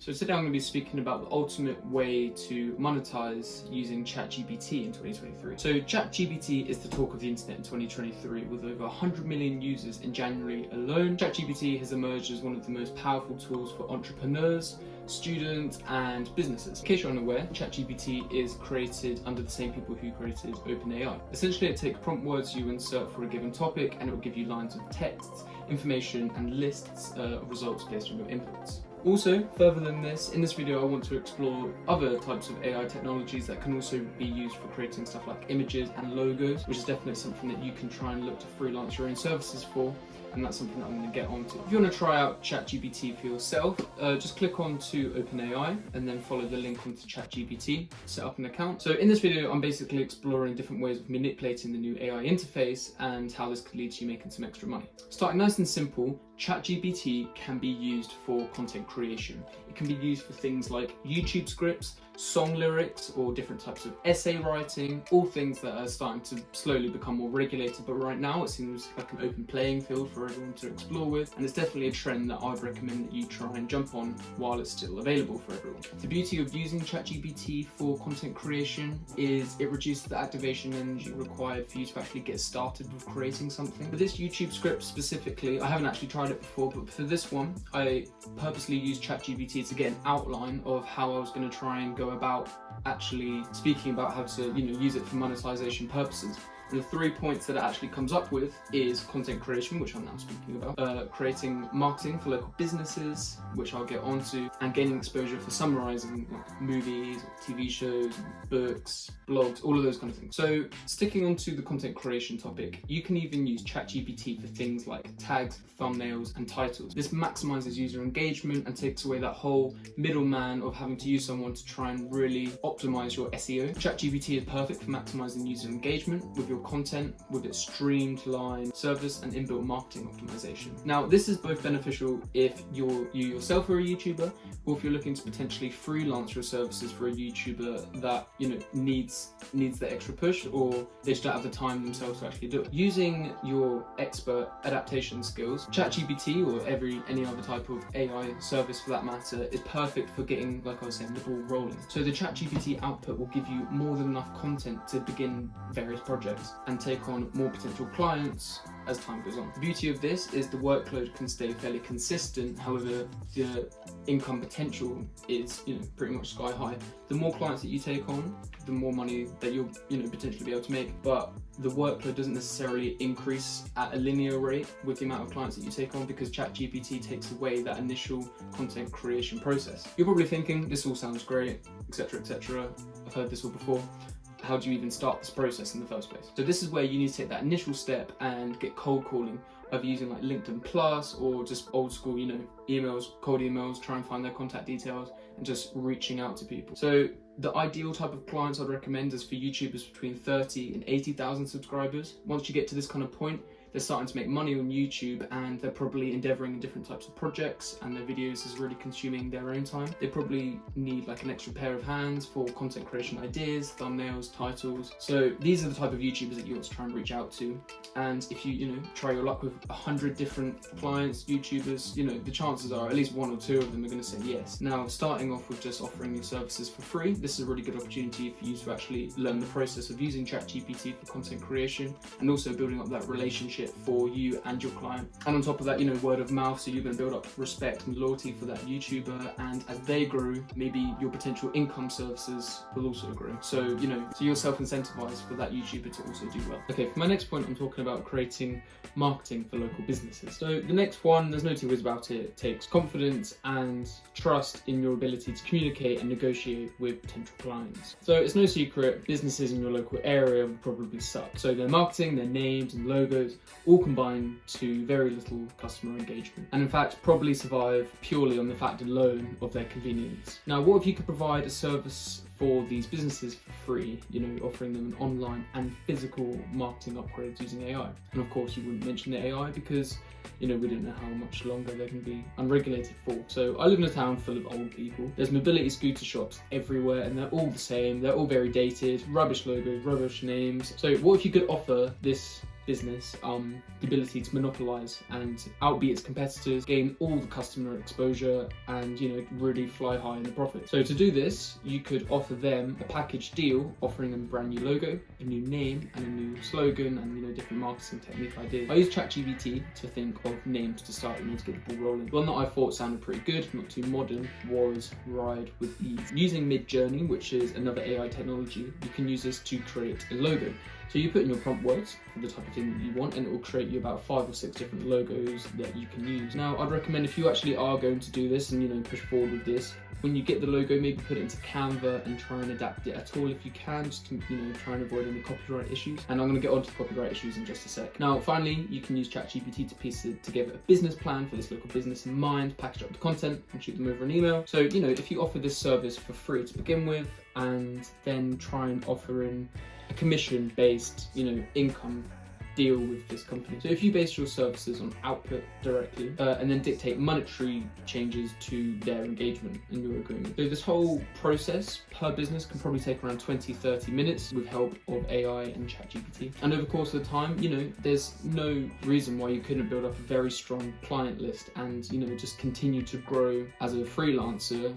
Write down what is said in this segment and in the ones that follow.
So today I'm going to be speaking about the ultimate way to monetize using Chat GPT in 2023. So Chat GPT is the talk of the internet in 2023 with over 100 million users in January alone. Chat GPT has emerged as one of the most powerful tools for entrepreneurs, students and businesses. In case you're unaware, ChatGPT is created under the same people who created OpenAI. Essentially, it takes prompt words you insert for a given topic and it will give you lines of text, information and lists of results based on your inputs. Also, further than this, in this video I want to explore other types of AI technologies that can also be used for creating stuff like images and logos, which is definitely something that you can try and look to freelance your own services for, and that's something that I'm going to get onto. If you want to try out ChatGPT for yourself, just click on to OpenAI and then follow the link onto ChatGPT, set up an account. So in this video I'm basically exploring different ways of manipulating the new AI interface and how this could lead to you making some extra money. Starting nice and simple, ChatGPT can be used for content creation. It can be used for things like YouTube scripts, song lyrics, or different types of essay writing, all things that are starting to slowly become more regulated, but right now it seems like an open playing field for everyone to explore with, and it's definitely a trend that I'd recommend that you try and jump on while it's still available for everyone. The beauty of using ChatGPT for content creation is it reduces the activation energy required for you to actually get started with creating something. For this YouTube script specifically, I haven't actually tried it before, but for this one, I purposely used ChatGPT to get an outline of how I was going to try and go about actually speaking about how to use it for monetization purposes. And the 3 points that it actually comes up with is content creation, which I'm now speaking about, creating marketing for local businesses, which I'll get onto, and gaining exposure for summarising like movies, TV shows, books, blogs, all of those kind of things. So sticking onto the content creation topic, you can even use ChatGPT for things like tags, thumbnails and titles. This maximises user engagement and takes away that whole middleman of having to use someone to try and really optimise your SEO. ChatGPT is perfect for maximising user engagement with your content with its streamlined service and inbuilt marketing optimization. Now, this is both beneficial if you yourself are a YouTuber, or if you're looking to potentially freelance your services for a YouTuber that needs the extra push, or they just don't have the time themselves to actually do it. Using your expert adaptation skills, ChatGPT or any other type of AI service for that matter is perfect for getting, like I was saying, the ball rolling. So the ChatGPT output will give you more than enough content to begin various projects and take on more potential clients as time goes on. The beauty of this is the workload can stay fairly consistent, however the income potential is pretty much sky high. The more clients that you take on, the more money that you'll potentially be able to make, but the workload doesn't necessarily increase at a linear rate with the amount of clients that you take on, because ChatGPT takes away that initial content creation process. You're probably thinking, this all sounds great, etc, etc. I've heard this all before. How do you even start this process in the first place? So this is where you need to take that initial step and get cold calling, either using like LinkedIn Plus or just old school, emails, cold emails, try and find their contact details and just reaching out to people. So the ideal type of clients I'd recommend is for YouTubers between 30 and 80,000 subscribers. Once you get to this kind of point, they're starting to make money on YouTube and they're probably endeavouring in different types of projects and their videos is really consuming their own time. They probably need like an extra pair of hands for content creation ideas, thumbnails, titles. So these are the type of YouTubers that you want to try and reach out to. And if you try your luck with 100 different clients, YouTubers, the chances are at least 1 or 2 of them are going to say yes. Now, starting off with just offering your services for free, this is a really good opportunity for you to actually learn the process of using ChatGPT for content creation and also building up that relationship for you and your client. And on top of that, word of mouth, so you're going to build up respect and loyalty for that YouTuber, and as they grow, maybe your potential income services will also grow. So so you're self-incentivized for that YouTuber to also do well. Okay, for my next point, I'm talking about creating marketing for local businesses. So the next one, there's no two ways about it, takes confidence and trust in your ability to communicate and negotiate with potential clients. So it's no secret, businesses in your local area will probably suck. So their marketing, their names and logos all combine to very little customer engagement, and in fact probably survive purely on the fact alone of their convenience. Now, what if you could provide a service for these businesses for free, offering them an online and physical marketing upgrades using AI? And of course you wouldn't mention the AI because we don't know how much longer they can be unregulated for. So I live in a town full of old people. There's mobility scooter shops everywhere and they're all the same. They're all very dated, rubbish logos, rubbish names. So what if you could offer this business the ability to monopolize and outbeat its competitors, gain all the customer exposure, and really fly high in the profit. So to do this, you could offer them a package deal offering them a brand new logo, a new name, and a new slogan, and different marketing technique ideas. I use Chat GPT to think of names to start to get the ball rolling. One that I thought sounded pretty good, not too modern, was Ride with Ease. Using Mid-Journey, which is another AI technology, you can use this to create a logo. So you put in your prompt words for the type of thing that you want, and it will create you about 5 or 6 different logos that you can use. Now, I'd recommend if you actually are going to do this and push forward with this, when you get the logo, maybe put it into Canva and try and adapt it at all if you can, just to try and avoid any copyright issues. And I'm going to get onto copyright issues in just a sec. Now, finally, you can use Chat GPT to piece together a business plan for this local business in mind, package up the content, and shoot them over an email. So, if you offer this service for free to begin with, and then try and offer in a commission-based, income deal with this company. So if you base your services on output directly and then dictate monetary changes to their engagement and your agreement. So this whole process per business can probably take around 20-30 minutes with help of AI and ChatGPT. And over the course of the time, there's no reason why you couldn't build up a very strong client list and, just continue to grow as a freelancer,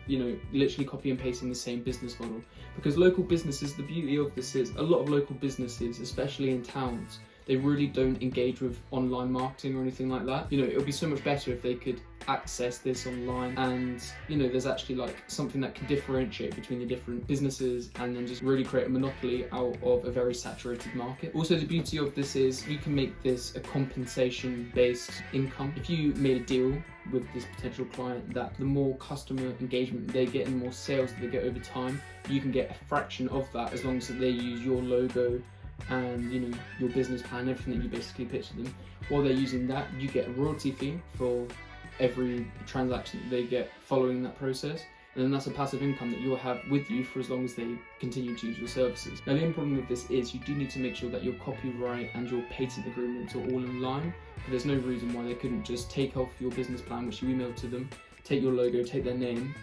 literally copy and pasting the same business model. Because local businesses, the beauty of this is a lot of local businesses, especially in towns, they really don't engage with online marketing or anything like that. It would be so much better if they could access this online and, there's actually like something that can differentiate between the different businesses and then just really create a monopoly out of a very saturated market. Also, the beauty of this is you can make this a compensation-based income. If you made a deal with this potential client that the more customer engagement they get and the more sales that they get over time, you can get a fraction of that as long as they use your logo and your business plan, everything that you basically pitch to them. While they're using that, you get a royalty fee for every transaction that they get following that process, and then that's a passive income that you'll have with you for as long as they continue to use your services. Now, the only problem with this is you do need to make sure that your copyright and your patent agreements are all in line. But there's no reason why they couldn't just take off your business plan, which you emailed to them, take your logo, take their name,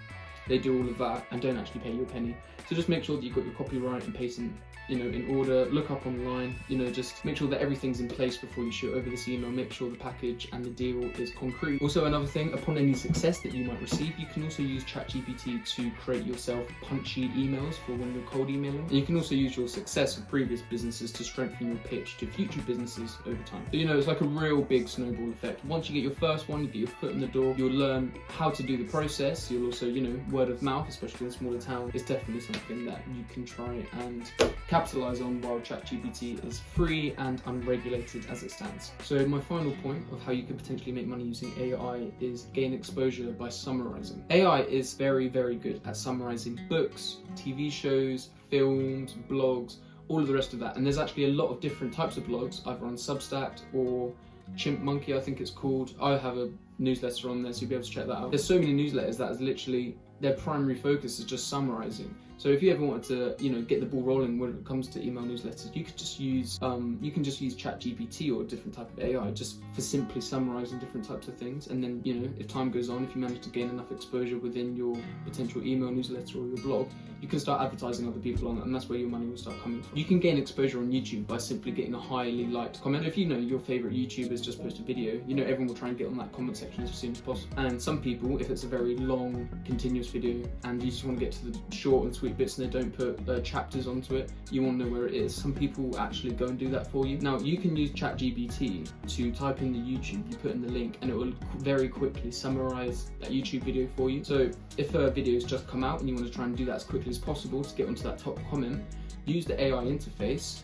they do all of that and don't actually pay you a penny. So just make sure that you've got your copyright and patent in order, look up online, just make sure that everything's in place before you shoot over this email, make sure the package and the deal is concrete. Also, another thing, upon any success that you might receive, you can also use ChatGPT to create yourself punchy emails for when you're cold emailing. And you can also use your success of previous businesses to strengthen your pitch to future businesses over time. So, it's like a real big snowball effect. Once you get your first one, you get your foot in the door, you'll learn how to do the process. You'll also, word of mouth, especially in smaller towns, is definitely something that you can try and capitalize on while ChatGPT is free and unregulated as it stands. So my final point of how you could potentially make money using AI is gain exposure by summarizing. AI is very, very good at summarizing books, TV shows, films, blogs, all of the rest of that. And there's actually a lot of different types of blogs, either on Substack or Chimp Monkey, I think it's called. I have a newsletter on there, so you'll be able to check that out. There's so many newsletters that is literally their primary focus is just summarizing. So if you ever wanted to, get the ball rolling when it comes to email newsletters, you could just use, Chat GPT or a different type of AI just for simply summarizing different types of things. And then, if time goes on, if you manage to gain enough exposure within your potential email newsletter or your blog, you can start advertising other people on it, and that's where your money will start coming from. You can gain exposure on YouTube by simply getting a highly liked comment. If your favorite YouTubers just post a video, everyone will try and get on that comment section as soon as possible. And some people, if it's a very long, continuous video and you just want to get to the short and sweet bits and they don't put chapters onto it, you want to know where it is. Some people actually go and do that for you. Now, you can use Chat GPT to type in the YouTube, you put in the link, and it will very quickly summarize that YouTube video for you. So if a video has just come out and you want to try and do that as quickly as possible to get onto that top comment, use the AI interface,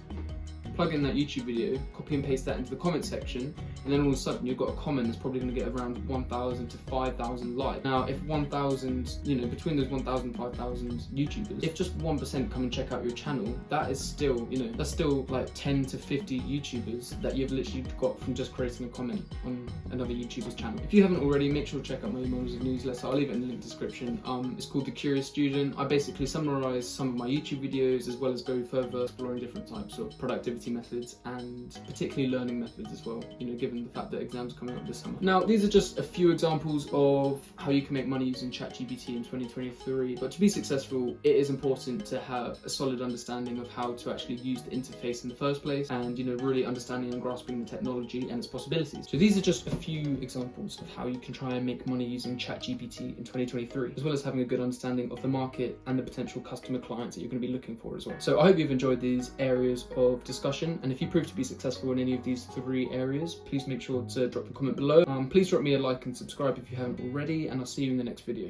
plug in that YouTube video, copy and paste that into the comment section, and then all of a sudden you've got a comment that's probably going to get around 1,000 to 5,000 likes. Now, if 1,000, between those 1,000 and 5,000 YouTubers, if just 1% come and check out your channel, that is still, that's still like 10 to 50 YouTubers that you've literally got from just creating a comment on another YouTuber's channel. If you haven't already, make sure to check out my emails and newsletter. I'll leave it in the link description. It's called The Curious Student. I basically summarize some of my YouTube videos as well as go further exploring different types of productivity productivity methods and particularly learning methods as well, given the fact that exams are coming up this summer. Now, these are just a few examples of how you can make money using Chat GPT in 2023, but to be successful, it is important to have a solid understanding of how to actually use the interface in the first place and, really understanding and grasping the technology and its possibilities. So these are just a few examples of how you can try and make money using Chat GPT in 2023, as well as having a good understanding of the market and the potential customer clients that you're going to be looking for as well. So I hope you've enjoyed these areas of discussion, and if you prove to be successful in any of these 3 areas, please make sure to drop a comment below. Please drop me a like and subscribe if you haven't already, and I'll see you in the next video.